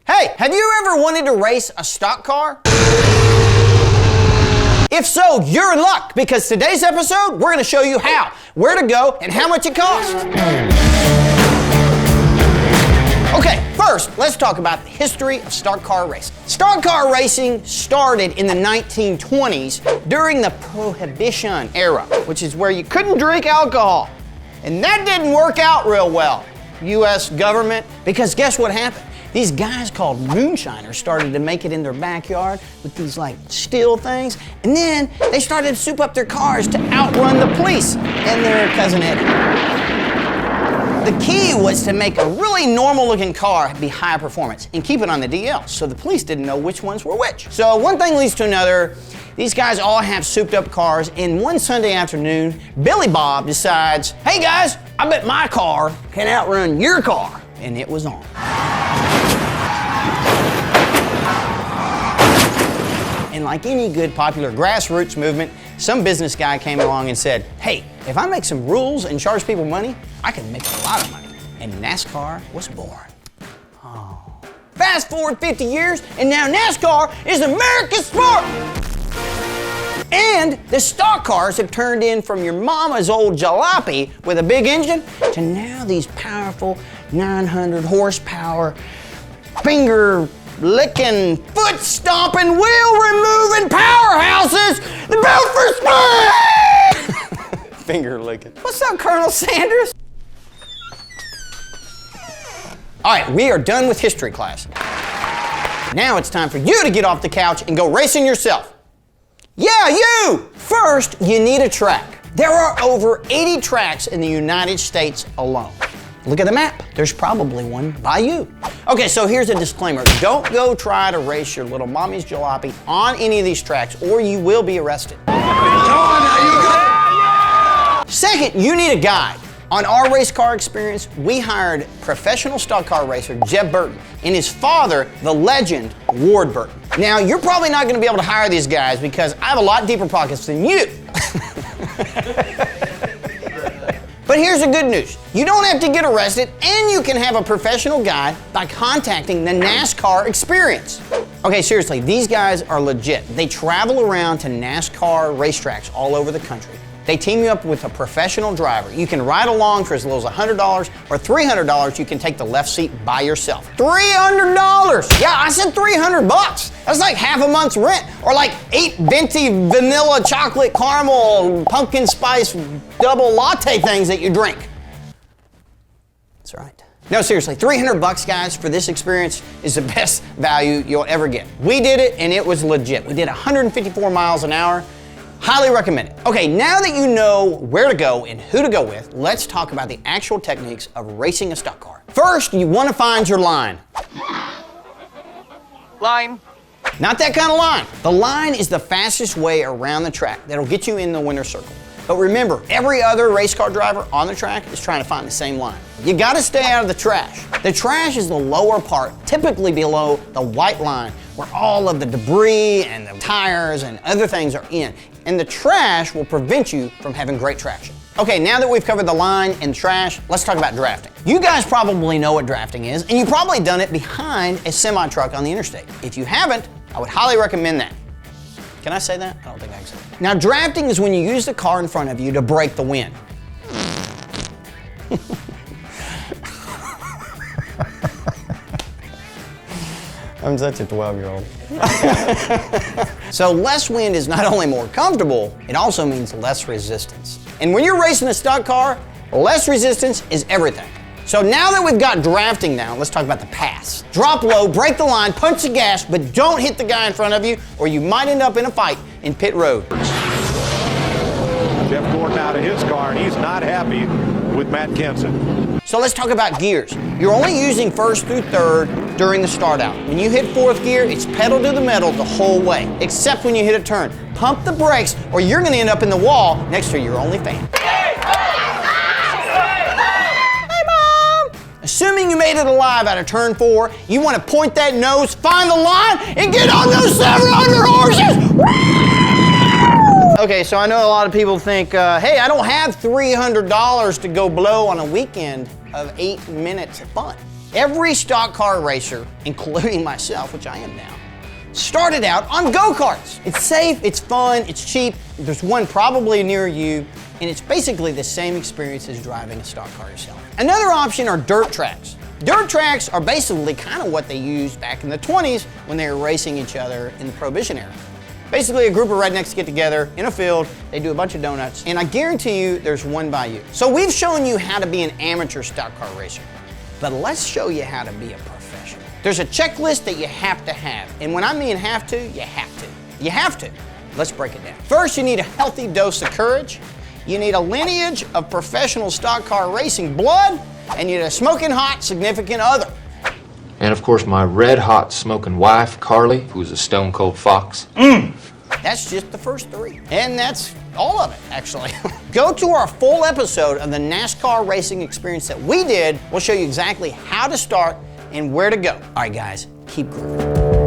Hey, have you ever wanted to race a stock car? If so, you're in luck, because today's episode, we're gonna show you how, where to go, and how much it costs. Okay, first, let's talk about the history of stock car racing. Stock car racing started in the 1920s during the Prohibition era, which is where you couldn't drink alcohol. And that didn't work out real well, US government, because guess what happened? These guys called moonshiners started to make it in their backyard with these like steel things, and then they started to soup up their cars to outrun the police and their cousin Eddie. The key was to make a really normal looking car be high performance and keep it on the DL, so the police didn't know which ones were which. So one thing leads to another. These guys all have souped up cars, and one Sunday afternoon, Billy Bob decides, hey guys, I bet my car can outrun your car. And it was on. And like any good popular grassroots movement, some business guy came along and said, hey, if I make some rules and charge people money, I can make a lot of money. And NASCAR was born. Oh. Fast forward 50 years, and now NASCAR is America's sport. And the stock cars have turned in from your mama's old jalopy with a big engine to now these powerful 900 horsepower, finger licking, foot stomping, wheel removing powerhouses that built for speed! Finger licking. What's up, Colonel Sanders? All right, we are done with history class. Now it's time for you to get off the couch and go racing yourself. Yeah, you! First, you need a track. There are over 80 tracks in the United States alone. Look at the map. There's probably one by you. Okay, so here's a disclaimer. Don't go try to race your little mommy's jalopy on any of these tracks, or you will be arrested. Second, you need a guide. On our NASCAR Experience, we hired professional stock car racer Jeb Burton and his father, the legend Ward Burton. Now, you're probably not going to be able to hire these guys because I have a lot deeper pockets than you. But here's the good news. You don't have to get arrested, and you can have a professional guide by contacting the NASCAR Experience. Okay, seriously, these guys are legit. They travel around to NASCAR racetracks all over the country. They team you up with a professional driver. You can ride along for as little as $100 or $300. You can take the left seat by yourself. $300! Yeah, I said 300 bucks. That's like half a month's rent, or like 8 venti vanilla chocolate caramel pumpkin spice double latte things that you drink. That's right. No, seriously, 300 bucks, guys, for this experience is the best value you'll ever get. We did it, and it was legit. We did 154 miles an hour. Highly recommend it. Okay, now that you know where to go and who to go with, let's talk about the actual techniques of racing a stock car. First, you want to find your line. Line. Not that kind of line. The line is the fastest way around the track that'll get you in the winner's circle. But remember, every other race car driver on the track is trying to find the same line. You gotta stay out of the trash. The trash is the lower part, typically below the white line, where all of the debris and the tires and other things are in. And the trash will prevent you from having great traction. Okay, now that we've covered the line and trash, let's talk about drafting. You guys probably know what drafting is, and you've probably done it behind a semi-truck on the interstate. If you haven't, I would highly recommend that. Can I say that? I don't think I can say that. Now, drafting is when you use the car in front of you to break the wind. I'm such a 12-year-old. So less wind is not only more comfortable, it also means less resistance. And when you're racing a stock car, less resistance is everything. So now that we've got drafting down, let's talk about the pass. Drop low, break the line, punch the gas, but don't hit the guy in front of you, or you might end up in a fight in pit road. Jeff Gordon out of his car, and he's not happy with Matt Kenseth. So let's talk about gears. You're only using first through third during the start out. When you hit fourth gear, it's pedal to the metal the whole way, except when you hit a turn. Pump the brakes, or you're gonna end up in the wall next to your only fan. Assuming you made it alive out of turn 4, you want to point that nose, find the line, and get on those 700 horses! Okay, so I know a lot of people think, hey, I don't have $300 to go blow on a weekend of 8 minutes of fun. Every stock car racer, including myself, which I am now, started out on go-karts. It's safe, it's fun, it's cheap, there's one probably near you, and it's basically the same experience as driving a stock car yourself. Another option are dirt tracks. Dirt tracks are basically kind of what they used back in the 20s when they were racing each other in the Prohibition era. Basically, a group of rednecks get together in a field, they do a bunch of donuts, and I guarantee you there's one by you. So we've shown you how to be an amateur stock car racer, but let's show you how to be a professional. There's a checklist that you have to have, and when I mean have to, you have to. You have to. Let's break it down. First, you need a healthy dose of courage, you need a lineage of professional stock car racing blood, and you need a smoking hot significant other. And of course, my red-hot smoking wife, Carly, who's a stone-cold fox. That's just the first three. And that's all of it, actually. Go to our full episode of the NASCAR racing experience that we did. We'll show you exactly how to start and where to go. All right, guys, keep grooving.